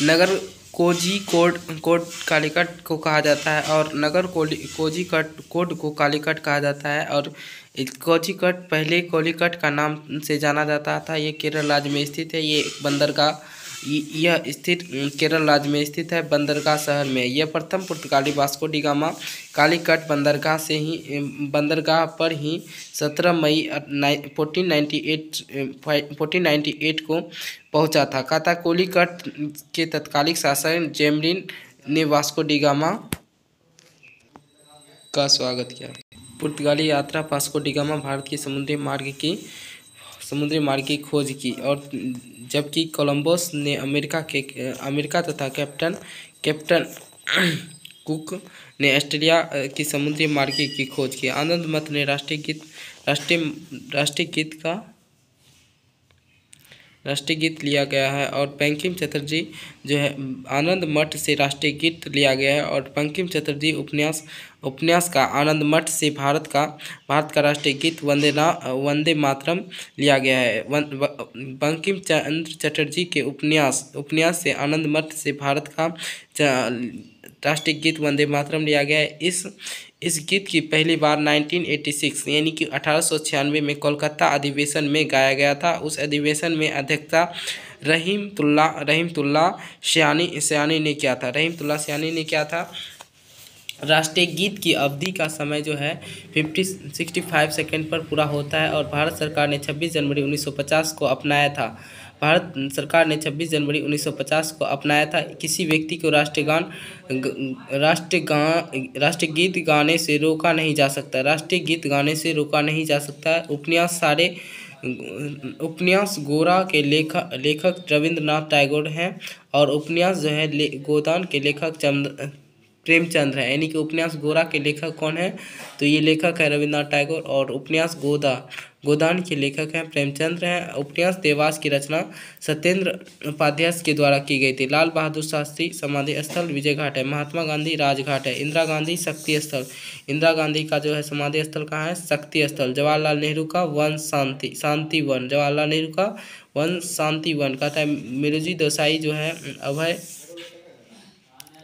नगर कोझिकोड कालीकट को कहा जाता है और नगर कोझिकोड को कालीकट कहा जाता है। और कोझिकोड पहले कोलिकट का नाम से जाना जाता था। ये केरल राज्य में स्थित है। ये बंदरगाह यह स्थित केरल राज्य में स्थित है, बंदरगाह शहर में। यह प्रथम पुर्तगाली वास्को डी गामा कालीकट बंदरगाह पर ही 17 मई 1498 को पहुंचा था। कहता कोलिकट के तत्कालिक शासक जेमरिन ने वास्को डी गामा का स्वागत किया। पुर्तगाली यात्रा वास्को डी गामा भारत की समुद्री मार्ग की खोज की, और जबकि कोलंबस ने अमेरिका तथा कैप्टन कुक ने ऑस्ट्रेलिया की समुद्री मार्ग की खोज की। आनंद मठ ने राष्ट्रीय गीत लिया गया है, और बंकिम चटर्जी जो है आनंद मठ से राष्ट्रीय गीत लिया गया है। और बंकिम चटर्जी उपन्यास का आनंद मठ से भारत का राष्ट्रीय गीत वंदे मातरम लिया गया है। बंकिम चंद्र चटर्जी के उपन्यास से आनंद मठ से भारत का राष्ट्रीय गीत वंदे मातरम लिया गया है। इस गीत की पहली बार 1986 यानी कि 1896 में कोलकाता अधिवेशन में गाया गया था। उस अधिवेशन में अध्यक्षता रहीमतुल्लाह सयानी ने किया था। राष्ट्रीय गीत की अवधि का समय जो है 65 सेकंड पर पूरा होता है, और भारत सरकार ने 26 जनवरी 1950 को अपनाया था। किसी व्यक्ति को राष्ट्रीय गीत गाने से रोका नहीं जा सकता। उपन्यास गोरा के लेखक रविंद्रनाथ टैगोर हैं, और उपन्यास जो है गोदान के लेखक प्रेमचंद्र है। यानी कि उपन्यास गोरा के लेखक कौन है, तो ये लेखक है रविंद्रनाथ टैगोर, और उपन्यास गोदान के लेखक हैं प्रेमचंद्र हैं। उपन्यास देवास की रचना सत्येंद्र उपाध्याय के द्वारा की गई थी। लाल बहादुर शास्त्री समाधि स्थल विजय घाट है। महात्मा गांधी राजघाट है। इंदिरा गांधी शक्ति स्थल, इंदिरा गांधी का जो है समाधि स्थल कहाँ है, शक्ति स्थल। जवाहरलाल नेहरू का वन शांति वन, जवाहरलाल नेहरू का वन शांति वन। कहता है मिर्जी देसाई जो है अभय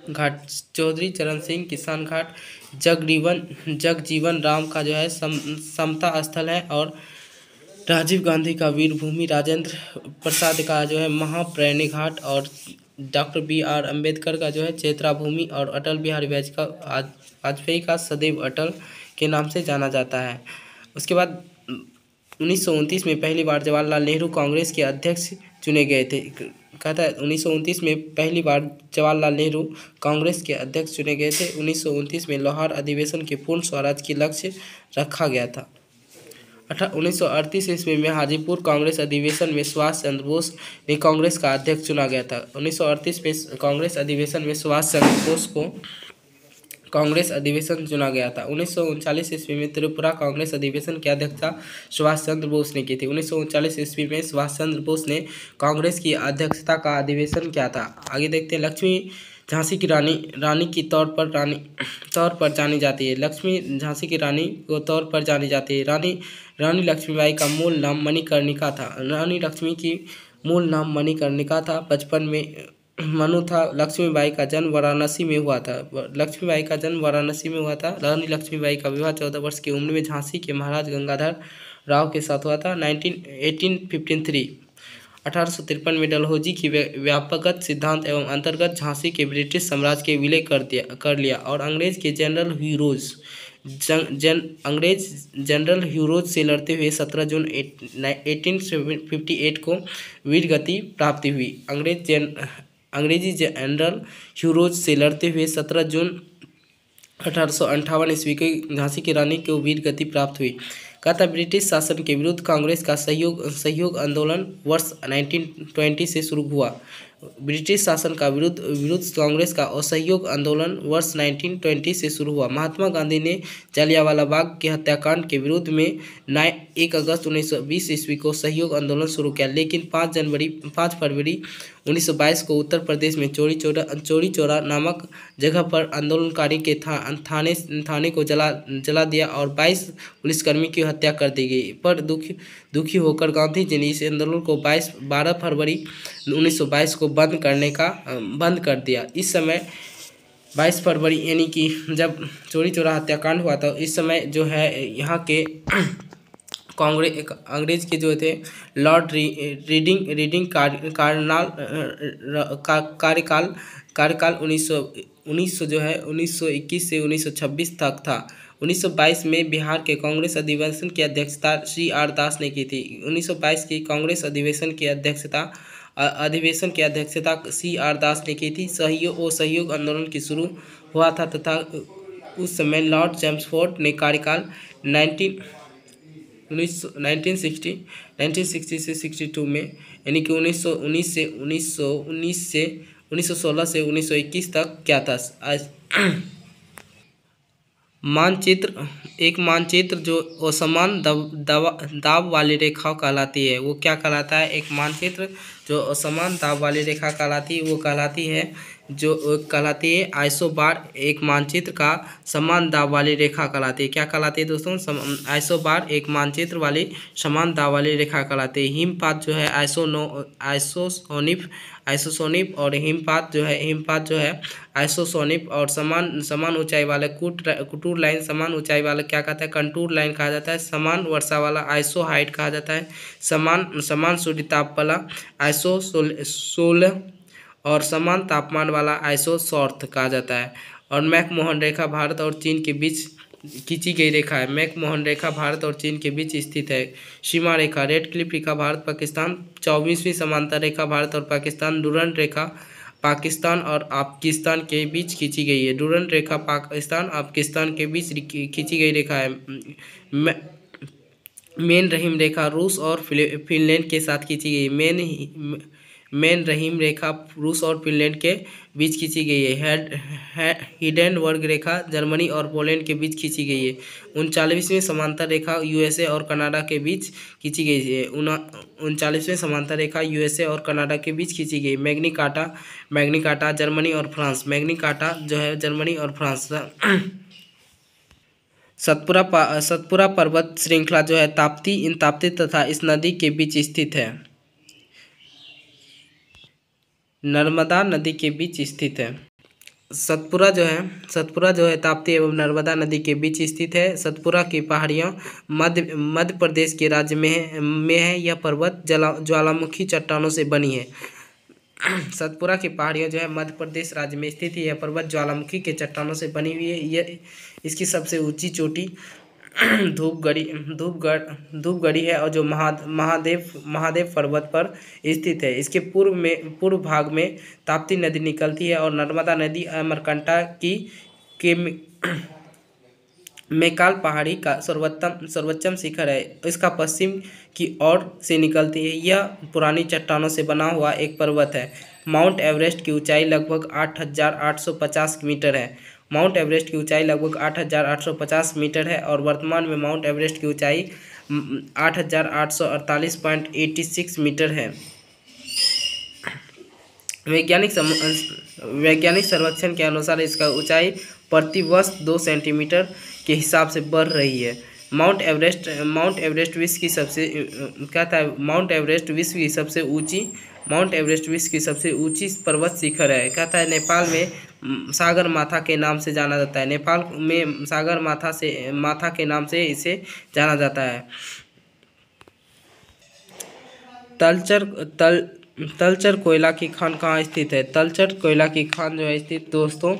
घाट, चौधरी चरण सिंह किसान घाट, जगजीवन राम का जो है समता स्थल है, और राजीव गांधी का वीर भूमि, राजेंद्र प्रसाद का जो है महाप्राणी घाट, और डॉक्टर BR अम्बेडकर का जो है चेत्रा भूमि, और अटल बिहारी वाजपेयी का सदैव अटल के नाम से जाना जाता है। उसके बाद 1929 में पहली बार जवाहरलाल नेहरू कांग्रेस के अध्यक्ष चुने गए थे। कहता है 1929 में पहली बार जवाहरलाल नेहरू कांग्रेस के अध्यक्ष चुने गए थे। 1929 में लाहौर अधिवेशन के पूर्ण स्वराज की लक्ष्य रखा गया था। 1938 ईस्वी में हाजीपुर कांग्रेस अधिवेशन में सुभाष चंद्र बोस ने कांग्रेस का अध्यक्ष चुना गया था। 1938 में कांग्रेस अधिवेशन में सुभाष चंद्र बोस को कांग्रेस अधिवेशन चुना गया था। 1939 ईस्वी में त्रिपुरा कांग्रेस अधिवेशन की अध्यक्षता सुभाष चंद्र बोस ने की थी। 1939 ईस्वी में सुभाष चंद्र बोस ने कांग्रेस की अध्यक्षता का अधिवेशन किया था। आगे देखते हैं। लक्ष्मी झांसी की रानी के तौर पर जानी जाती है। लक्ष्मी झांसी की रानी के तौर पर जानी जाती है। रानी लक्ष्मीबाई का मूल नाम मणिकर्णिका था। रानी लक्ष्मी की मूल नाम मणिकर्णिका था। बचपन में मनु था। लक्ष्मीबाई का जन्म वाराणसी में हुआ था। रानी लक्ष्मीबाई का विवाह 14 वर्ष की उम्र में झांसी के महाराज गंगाधर राव के साथ हुआ था। 1853 में डलहौजी की व्यापकता सिद्धांत एवं अंतर्गत झांसी के ब्रिटिश साम्राज्य के विलय कर लिया, और अंग्रेज जनरल ह्यूरोज से लड़ते हुए 17 जून 1858 को वीर गति प्राप्ति हुई। अंग्रेजी जनरल ह्यूरोज से लड़ते हुए 17 जून 1858 ईस्वी को झांसी की रानी को वीर गति प्राप्त हुई। कहता ब्रिटिश शासन के विरुद्ध कांग्रेस का सहयोग आंदोलन वर्ष 1920 से शुरू हुआ। ब्रिटिश शासन का विरुद्ध कांग्रेस का असहयोग आंदोलन वर्ष 1920 से शुरू हुआ। महात्मा गांधी ने जलियांवाला बाग के हत्याकांड के विरुद्ध में 1 अगस्त 1920 ईस्वी को सहयोग आंदोलन शुरू किया, लेकिन 5 फरवरी 1922 को उत्तर प्रदेश में चौरी चौरा नामक जगह पर आंदोलनकारी के थाने को जला दिया और 22 पुलिसकर्मी की हत्या कर दी गई। पर दुखी होकर गांधी जी ने इस आंदोलन को 12 फरवरी 1922 को बंद कर दिया। इस समय 22 फरवरी यानी कि जब चौरी चौरा हत्याकांड हुआ था, इस समय जो है यहाँ के कांग्रेस अंग्रेज के जो थे लॉर्ड रीडिंग कार्यकाल 1900 जो है 1921 से 1926 तक था। 1922 में बिहार के कांग्रेस अधिवेशन की अध्यक्षता CR दास ने की थी। 1922 की कांग्रेस अधिवेशन की अध्यक्षता CR दास ने की थी। सहयोग आंदोलन की शुरू हुआ था तथा उस समय लॉर्ड चैम्सफोर्ड ने कार्यकाल 1960 से 62 में, यानी कि 1916 से 1921 तक क्या था। एक मानचित्र जो असमान दाब वाली रेखा कहलाती है, वो क्या कहलाता है। एक मानचित्र जो असमान दाब वाली रेखा कहलाती है, वो कहलाती है आइसोबार। एक मानचित्र का समान दाब वाली रेखा कहलाती है, क्या कहलाती है दोस्तों, आइसोबार। एक मानचित्र वाली समान दाब वाली रेखा कहलाती है। हिमपात जो है आइसोसोनिक और हिमपात जो है आइसोसोनिक। और समान ऊंचाई वाले कुटूर लाइन, समान ऊंचाई वाला क्या कहता है, कंटूर लाइन कहा जाता है। समान वर्षा वाला आइसो हाइट कहा जाता है। समान सूर्य ताप वाला आइसोसोल और समान तापमान वाला आइसोसॉर्थ कहा जाता है। और मैकमोहन रेखा भारत और चीन के बीच खींची गई रेखा है। मैकमोहन रेखा भारत और चीन के बीच स्थित है। सीमा रेखा रेड क्लिफ रेखा भारत पाकिस्तान। 24वीं समांतर रेखा भारत और पाकिस्तान। डूरंड रेखा पाकिस्तान और अफगानिस्तान के बीच खींची गई है। डूरंड रेखा पाकिस्तान अफगानिस्तान के बीच खींची गई रेखा है। मेन रहीम रेखा रूस और फिनलैंड के साथ खींची गई है। मेन रहीम रेखा रूस और फिनलैंड के बीच खींची गई है। हिडेनबर्ग रेखा जर्मनी और पोलैंड के बीच खींची गई है। 39वीं समांतर रेखा यूएसए और कनाडा के बीच खींची गई है। 39वीं समांतर रेखा यूएसए और कनाडा के बीच खींची गई। मैग्निकाटा जर्मनी और फ्रांस। मैग्निकाटा जो है जर्मनी और फ्रांस। सतपुरा पर्वत श्रृंखला जो है ताप्ती तथा इस नदी के बीच स्थित है। नर्मदा नदी के बीच स्थित है। सतपुरा जो है ताप्ती एवं नर्मदा नदी के बीच स्थित है। सतपुरा की पहाड़ियाँ मध्य प्रदेश के राज्य में है। यह पर्वत ज्वालामुखी चट्टानों से बनी है। सतपुरा की पहाड़ियाँ जो है मध्य प्रदेश राज्य में स्थित है। यह पर्वत ज्वालामुखी के चट्टानों से बनी हुई है। यह इसकी सबसे ऊंची चोटी धूपगढ़ी है और जो महादेव पर्वत पर स्थित है। इसके पूर्व भाग में ताप्ती नदी निकलती है और नर्मदा नदी अमरकंटक के मैकाल पहाड़ी का सर्वोच्च शिखर है। इसका पश्चिम की ओर से निकलती है। यह पुरानी चट्टानों से बना हुआ एक पर्वत है। माउंट एवरेस्ट की ऊंचाई लगभग 8,850 मीटर है। माउंट एवरेस्ट की ऊंचाई लगभग 8,850 मीटर है और वर्तमान में माउंट एवरेस्ट की ऊंचाई 8,848.86 मीटर है। वैज्ञानिक सर्वेक्षण के अनुसार इसका ऊंचाई प्रति वर्ष 2 सेंटीमीटर के हिसाब से बढ़ रही है। माउंट एवरेस्ट विश्व की सबसे ऊंची पर्वत शिखर है। कहता है नेपाल में सागर माथा के नाम से जाना जाता है। नेपाल में सागर माथा के नाम से इसे जाना जाता है। तलचर कोयला की खान कहाँ स्थित है। तलचर कोयला की खान जो है स्थित दोस्तों,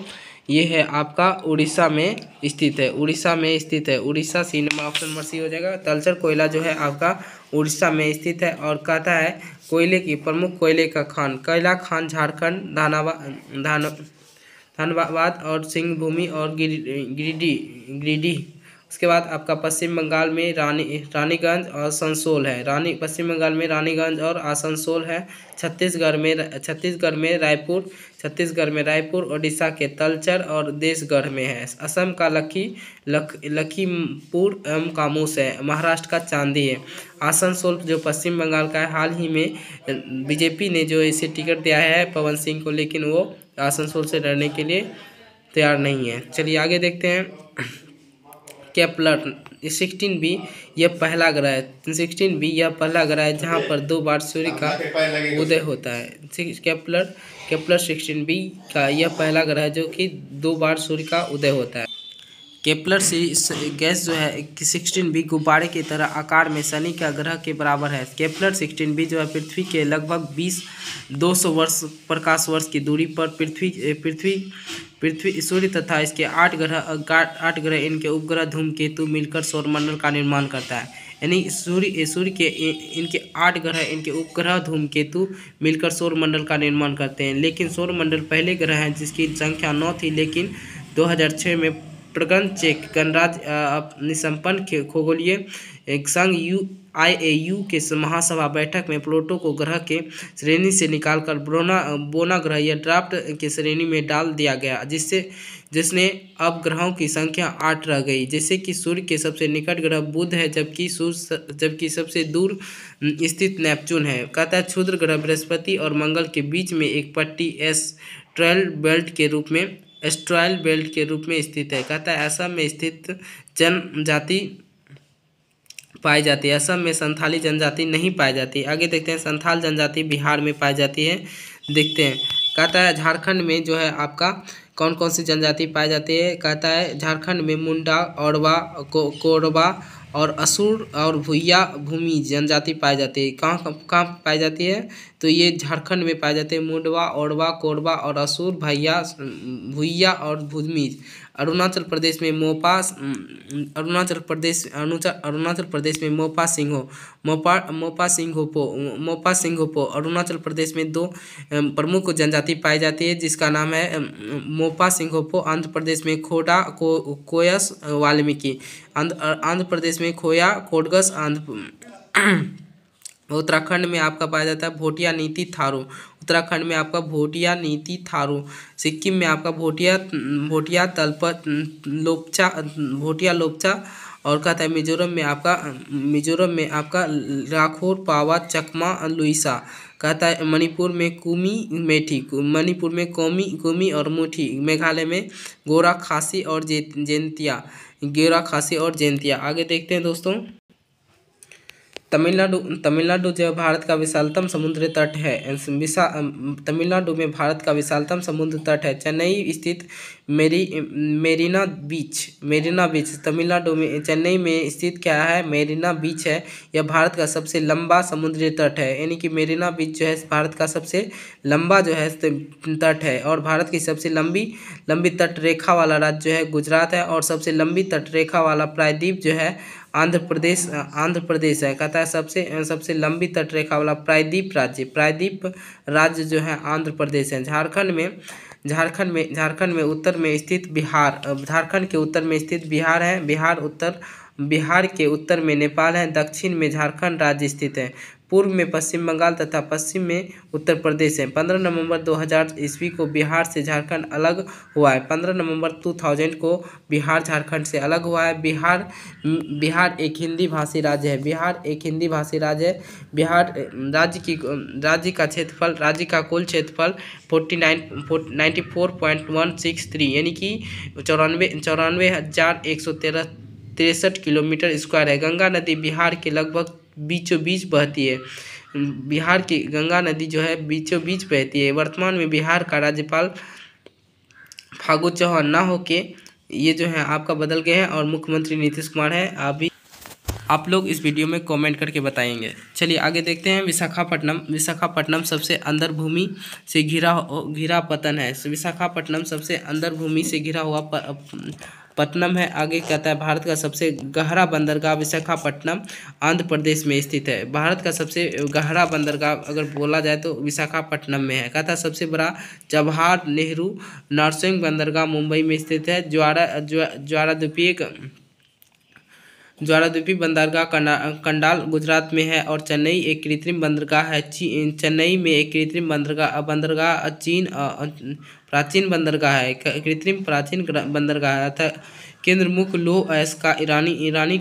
ये है आपका उड़ीसा में स्थित है। Orissa C number option number C हो जाएगा। तलचर कोयला जो है आपका उड़ीसा में स्थित है। और कहता है प्रमुख कोयले का खान कैला खान झारखंड, धनबाद और सिंहभूमि और गिरिडीह। उसके बाद आपका पश्चिम बंगाल में रानीगंज और आसनसोल है। पश्चिम बंगाल में रानीगंज और आसनसोल है। छत्तीसगढ़ में रायपुर, ओडिशा के तलचर और देशगढ़ में है। असम का लखीमपुर एवं कामूस है। महाराष्ट्र का चांदी है। आसनसोल जो पश्चिम बंगाल का है। हाल ही में बीजेपी ने जो इसे टिकट दिया है पवन सिंह को, लेकिन वो आसनसोल से लड़ने के लिए तैयार नहीं है। चलिए आगे देखते हैं। केपलर 16b यह पहला ग्रह है। 16b यह पहला ग्रह है जहाँ पर 2 बार सूर्य का उदय होता है। केपलर 16b का यह पहला ग्रह है जो कि 2 बार सूर्य का उदय होता है। केपलर से गैस जो है कि 16b गुब्बारे की तरह आकार में शनि का ग्रह के बराबर है। केपलर 16b जो है पृथ्वी के लगभग 200 वर्ष प्रकाश वर्ष की दूरी पर पृथ्वी सूर्य तथा इसके 8 ग्रह इनके उपग्रह धूमकेतु मिलकर सौरमंडल का निर्माण करता है। यानी सूर्य के इनके 8 ग्रह इनके उपग्रह धूमकेतु मिलकर सौरमंडल का निर्माण करते हैं। लेकिन सौरमंडल पहले ग्रह हैं जिसकी संख्या 9 थी, लेकिन 2006 में प्रगण चेक गणराज्य निसंपन्न खगोलीय संघ IAU के महासभा बैठक में प्लूटो को ग्रह के श्रेणी से निकालकर बोना ग्रह या ड्राफ्ट के श्रेणी में डाल दिया गया, जिसने अब ग्रहों की संख्या 8 रह गई। जैसे कि सूर्य के सबसे निकट ग्रह बुध है, जबकि सबसे दूर स्थित नेपच्यून है। कहता है क्षुद्र ग्रह बृहस्पति और मंगल के बीच में एक पट्टी एस्ट्रॉयल बेल्ट के रूप में स्थित है। कहता है असम में स्थित जनजाति पाई जाती है। असम में संथाली जनजाति नहीं पाई जाती। आगे देखते हैं संथाल जनजाति बिहार में पाई जाती है। देखते हैं कहता है झारखंड में जो है आपका कौन कौन सी जनजाति पाई जाती है। कहता है झारखंड में मुंडा, औरवा, कोरबा और असुर और भूया भूमि जनजाति पाई जाती है। कहाँ पाई जाती है? तो ये झारखंड में पाई जाती है। मुंडवा, औरवा, कोरबा और असुर, भूया और भूमि। अरुणाचल प्रदेश में अरुणाचल प्रदेश में मोपा सिंघोपो। अरुणाचल प्रदेश में 2 प्रमुख जनजाति पाई जाती है जिसका नाम है मोपा सिंघोपो। आंध्र प्रदेश में खोडा कोयस वाल्मीकि। आंध्र प्रदेश में खोया कोडगस। उत्तराखंड में आपका पाया जाता है भोटिया नीति थारू। उत्तराखंड में आपका भोटिया नीति थारू। सिक्किम में आपका भोटिया तलपत भोटिया लोपचा। और कहता है मिजोरम में आपका राखोर पावा चकमा लुइसा। कहता है मणिपुर में कुमी मेठी। मणिपुर में कुमी और मुठी। मेघालय में गोरा खासी और जैंतिया। आगे देखते हैं दोस्तों तमिलनाडु जो भारत का विशालतम समुद्री तट है। तमिलनाडु में भारत का विशालतम समुद्र तट है। चेन्नई स्थित मेरीना बीच तमिलनाडु में चेन्नई में स्थित क्या है? मेरीना बीच है। यह भारत का सबसे लंबा समुद्री तट है। यानी कि मेरीना बीच जो है भारत का सबसे लंबा जो है तट है। और भारत की सबसे लंबी तट रेखा वाला राज्य जो है गुजरात है। और सबसे लंबी तट रेखा वाला प्रायद्वीप जो है आंध्र प्रदेश है। कहता है सबसे लंबी तट रेखा वाला प्रायद्वीप राज्य जो है आंध्र प्रदेश है। झारखंड में उत्तर में स्थित बिहार। झारखंड के उत्तर में स्थित बिहार है। बिहार के उत्तर में नेपाल है। दक्षिण में झारखंड राज्य स्थित है। पूर्व में पश्चिम बंगाल तथा पश्चिम में उत्तर प्रदेश है। 15 नवंबर 2000 ईस्वी को बिहार से झारखंड अलग हुआ है। 15 नवंबर 2000 को बिहार झारखंड से अलग हुआ है। बिहार एक हिंदी भाषी राज्य है। बिहार राज्य का कुल क्षेत्रफल 94.163 यानी कि 94,163 किलोमीटर स्क्वायर है। गंगा नदी बिहार के लगभग बीचों बीच बहती है। बिहार की गंगा नदी जो है बीचों बीच बहती है। वर्तमान में बिहार का राज्यपाल फागू चौहान ना होके ये जो है आपका बदल गए हैं और मुख्यमंत्री नीतीश कुमार है। आप लोग इस वीडियो में कमेंट करके बताएंगे। चलिए आगे देखते हैं विशाखापट्टनम सबसे अंदर भूमि से घिरा पतन है। विशाखापट्टनम सबसे अंदर भूमि से घिरा हुआ पट्टनम है। आगे कहता है भारत का सबसे गहरा बंदरगाह विशाखापट्टनम आंध्र प्रदेश में स्थित है। भारत का सबसे गहरा बंदरगाह अगर बोला जाए तो विशाखापट्टनम में है। कहता है सबसे बड़ा जवाहर नेहरू नरसिंह बंदरगाह मुंबई में स्थित है। ज्वाराद्वीपी बंदरगाह कंडाल गुजरात में है। और चेन्नई एक कृत्रिम बंदरगाह है। चेन्नई में एक कृत्रिम बंदरगाह प्राचीन बंदरगाह है। प्राचीन बंदरगाह है। अतः केंद्र मुख्य लौह अयस्क का ईरान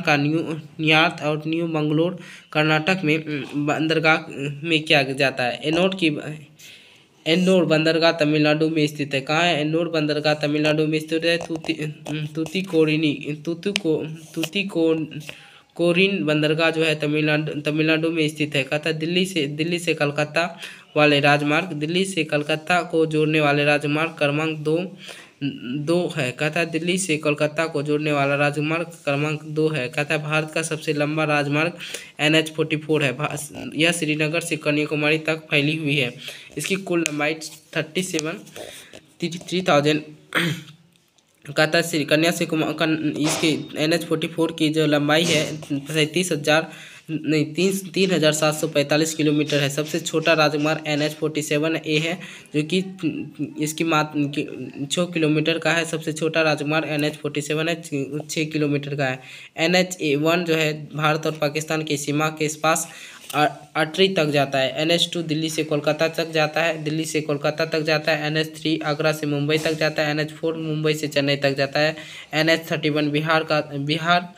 का न्यूयॉर्क और न्यू मंगलोर कर्नाटक में बंदरगाह में किया जाता है। एन्नोर बंदरगाह तमिलनाडु में स्थित है। कहाँ है एन्नोर बंदरगाह? तमिलनाडु में स्थित है। तूतीकोरिन बंदरगाह जो है तमिलनाडु में स्थित है। कहता है दिल्ली से कलकत्ता वाले राजमार्ग, दिल्ली से कलकत्ता को जोड़ने वाले राजमार्ग क्रमांक दो है। कहता है दिल्ली से कोलकाता को जोड़ने वाला राजमार्ग क्रमांक 2 है। कहता है भारत का सबसे लंबा राजमार्ग NH-44 है। यह श्रीनगर से कन्याकुमारी तक फैली हुई है। इसकी कुल लंबाई 3000 कहता है कन्या से इसकी NH-44 की जो लंबाई है 3745 किलोमीटर है। सबसे छोटा राजमार्ग NH-47A है, जो कि इसकी मात्र 6 किलोमीटर का है। सबसे छोटा राजमार्ग NH-47 है, 6 किलोमीटर का है। NH-1 जो है भारत और पाकिस्तान की सीमा के पास अटरी तक जाता है। NH-2 दिल्ली से कोलकाता तक जाता है, NH-3 आगरा से मुंबई तक जाता है, NH-4 मुंबई से चेन्नई तक जाता है। NH-31 बिहार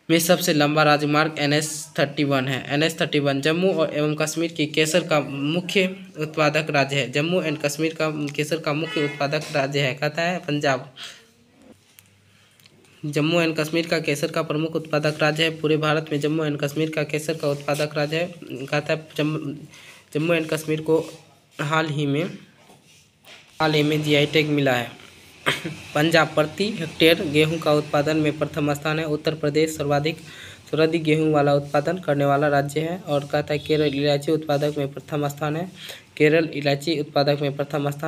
में सबसे लंबा राजमार्ग NH-31 है। NH-31 जम्मू एवं कश्मीर की केसर का मुख्य उत्पादक राज्य है। जम्मू एंड कश्मीर का केसर का मुख्य उत्पादक राज्य है। कहता है पंजाब। जम्मू एंड कश्मीर का केसर का प्रमुख उत्पादक राज्य है। पूरे भारत में जम्मू एंड कश्मीर का केसर का उत्पादक राज्य है। कहता है जम्मू एंड कश्मीर को हाल ही में GI टैग मिला है। पंजाब प्रति हेक्टेयर गेहूं का उत्पादन में प्रथम स्थान है। उत्तर प्रदेश सर्वाधिक गेहूं वाला उत्पादन करने वाला राज्य है। और कहता है केरल इलायची उत्पादक में प्रथम स्थान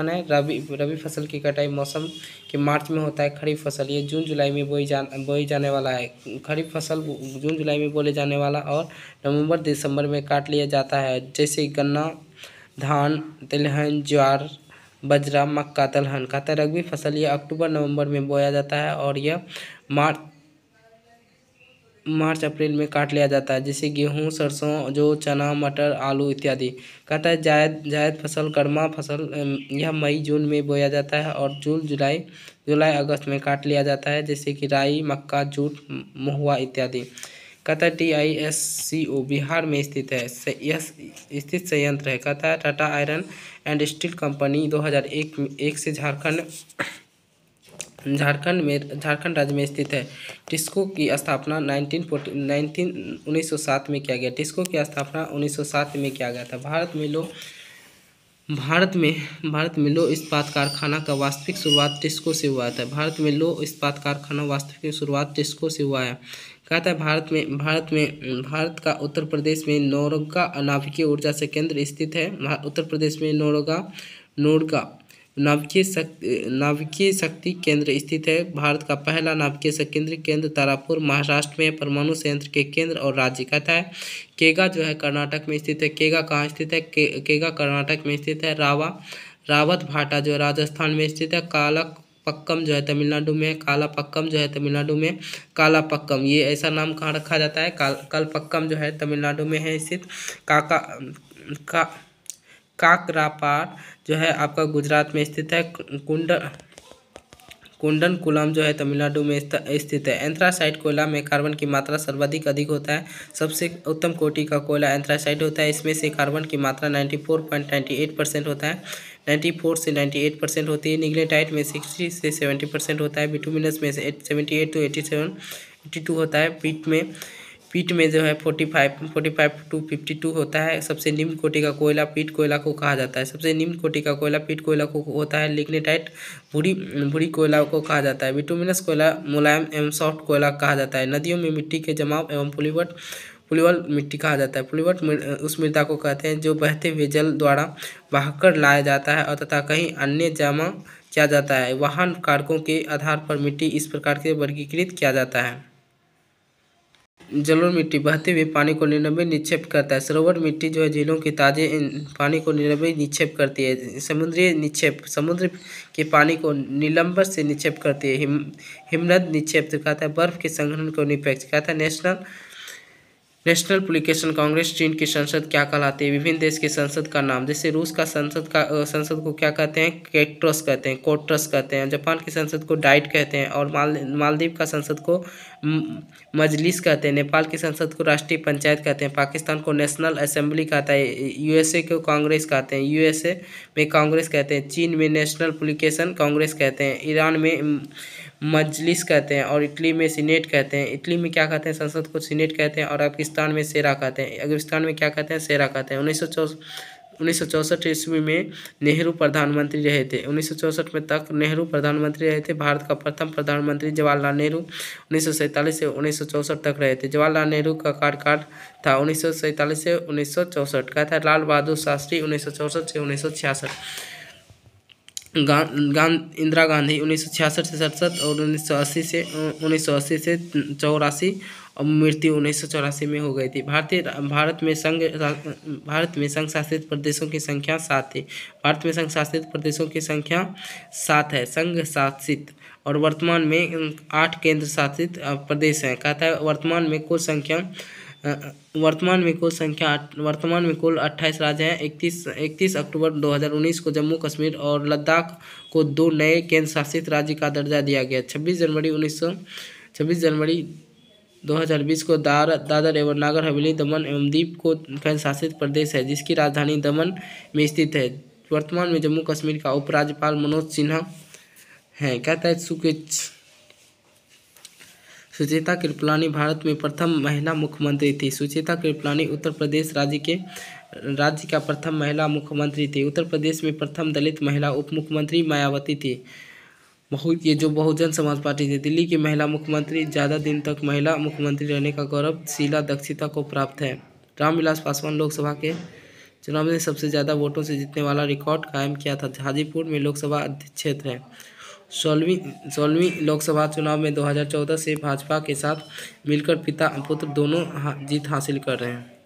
है। रबी फसल की कटाई मौसम के मार्च में होता है। खरीफ फसल ये जून जुलाई में बोई जाने वाला है। खरीफ फसल जून जुलाई में बोले जाने वाला और नवंबर दिसंबर में काट लिया जाता है। जैसे गन्ना, धान, तिलहन, ज्वार, बजरा, मक्का, दलहन। कहता है रबी फसल यह अक्टूबर नवंबर में बोया जाता है और यह मार्च अप्रैल में काट लिया जाता है। जैसे गेहूं, सरसों, जौ, चना, मटर, आलू इत्यादि। कहता है जायद फसल, गर्मा फसल यह मई जून में बोया जाता है और जून जुलाई अगस्त में काट लिया जाता है। जैसे कि राई, मक्का, जूट, महुआ इत्यादि। कहता है TISCO बिहार में स्थित है। यह स्थित संयंत्र है। कहता है Tata iron and steel company 2001 से झारखंड राज्य में स्थित है। टिस्को की स्थापना 1907 में किया गया। टिस्को की स्थापना 1907 में किया गया था। भारत में लौह इस्पात कारखाना का वास्तविक शुरुआत टिस्को से हुआ था। भारत में लौह इस्पात कारखाना वास्तविक शुरुआत टिस्को से हुआ है। कहता है भारत का उत्तर प्रदेश में नौरगा नाभिकीय ऊर्जा से केंद्र स्थित है। उत्तर प्रदेश में नौरगा नाभिकीय शक्ति केंद्र स्थित है। भारत का पहला नाभिकीय शक्ति केंद्र तारापुर महाराष्ट्र में परमाणु संयंत्र के केंद्र और राज्य। कहता है केगा जो है कर्नाटक में स्थित है। केगा कहाँ स्थित है? केगा कर्नाटक में स्थित है। रावत भाटा जो है राजस्थान में स्थित है। कालापक्कम जो है तमिलनाडु में। कालापक्कम ये ऐसा नाम कहाँ रखा जाता है? कलपक्कम जो है तमिलनाडु में है स्थित। काकरापार जो है आपका गुजरात में स्थित है। कुंडनकुलम जो है तमिलनाडु में स्थित है। एंथ्रासाइट कोयला में कार्बन की मात्रा सर्वाधिक अधिक होता है। सबसे उत्तम कोटि का कोयला एंथ्रासाइट होता है। इसमें से कार्बन की मात्रा 94.98% होता है। 94 से 98% होती है। निग्लेटाइट में 60 से 70% होता है। बिटुमिनस में से 78 to 82 होता है। पीट में जो है 45 to 52 होता है। सबसे निम्न कोटि का कोयला पीट कोयला को कहा जाता है। सबसे निम्न कोटि का कोयला पीट कोयला को होता है। लिग्नेटाइट भूरी कोयला को कहा जाता है। बिटुमिनस कोयला मुलायम एवं सॉफ्ट कोयला कहा जाता है। नदियों में मिट्टी के जमाव एवं प्लूवल मिट्टी कहा जाता है। प्लूवल उस मृदा को कहते हैं जो बहते हुए जल द्वारा बहाकर लाया जाता है और तथा कहीं अन्य जमा किया जाता है। वाहन कारकों के आधार पर मिट्टी इस प्रकार से वर्गीकृत किया जाता है। जलोढ़ मिट्टी बहते हुए पानी को निलंबित निक्षेप करता है। सरोवर मिट्टी जो है झीलों के ताजे पानी को निलंबित निक्षेप करती है। समुद्र के पानी को निलंबन से निक्षेप करती है। हिमनद निक्षेप कहता है बर्फ के संघनन को निपेक्ष। कहता है नेशनल पब्लिकेशन कांग्रेस चीन की संसद क्या कहलाती है? विभिन्न देश के संसद का नाम, जैसे रूस का संसद को क्या कहते हैं? केट्रोस कहते हैं, कोट्रस कहते हैं। जापान की संसद को डाइट कहते हैं और मालदीव का संसद को मजलिस कहते हैं। नेपाल की संसद को राष्ट्रीय पंचायत कहते हैं। पाकिस्तान को नेशनल असेंबली कहता है। यूएसए को कांग्रेस कहते हैं, यूएसए में कांग्रेस कहते हैं। चीन में नेशनल पब्लिकेशन कांग्रेस कहते हैं। ईरान में मजलिस कहते हैं और इटली में सीनेट कहते हैं। इटली में क्या कहते हैं? संसद को सीनेट कहते हैं। और अफगानिस्तान में शेरा कहते हैं। अफगानिस्तान में क्या कहते हैं? शेरा कहते हैं। 1964 ईस्वी में नेहरू प्रधानमंत्री रहे थे। 1964 में तक नेहरू प्रधानमंत्री रहे थे। भारत का प्रथम प्रधानमंत्री जवाहरलाल नेहरू 1947 से 1964 तक रहे थे। जवाहरलाल नेहरू का कार्यकाल था 1947 से 1964 का था। लाल बहादुर शास्त्री 1964 से 1966। इंदिरा गांधी 1966 से 67 और 1980 से 84 और मृत्यु 1984 में हो गई थी। भारत में संघ शासित प्रदेशों की संख्या 7 थी। भारत में संघ शासित प्रदेशों की संख्या 7 है, संघ शासित। और वर्तमान में 8 केंद्र शासित प्रदेश हैं। कहता है वर्तमान में कुल कुल 28 राज्य हैं। 31 अक्टूबर 2019 को जम्मू कश्मीर और लद्दाख को 2 नए केंद्र शासित राज्य का दर्जा दिया गया। 26 जनवरी 2020 को दादर एवं नागर हवेली दमन एवं दीव को केंद्र शासित प्रदेश है, जिसकी राजधानी दमन में स्थित है। वर्तमान में जम्मू कश्मीर का उपराज्यपाल मनोज सिन्हा है। कहता है सुचेता कृपलानी भारत में प्रथम महिला मुख्यमंत्री थी। सुचेता कृपलानी उत्तर प्रदेश राज्य का प्रथम महिला मुख्यमंत्री थी। उत्तर प्रदेश में प्रथम दलित महिला उप मुख्यमंत्री मायावती थी। ये जो बहुजन समाज पार्टी थी। दिल्ली की महिला मुख्यमंत्री ज़्यादा दिन तक महिला मुख्यमंत्री रहने का गौरव शीला दीक्षित को प्राप्त है। रामविलास पासवान लोकसभा के चुनाव में सबसे ज़्यादा वोटों से जीतने वाला रिकॉर्ड कायम किया था। हाजीपुर में लोकसभा क्षेत्र है। 16वीं लोकसभा चुनाव में 2014 से भाजपा के साथ मिलकर पिता पुत्र दोनों जीत हासिल कर रहे हैं।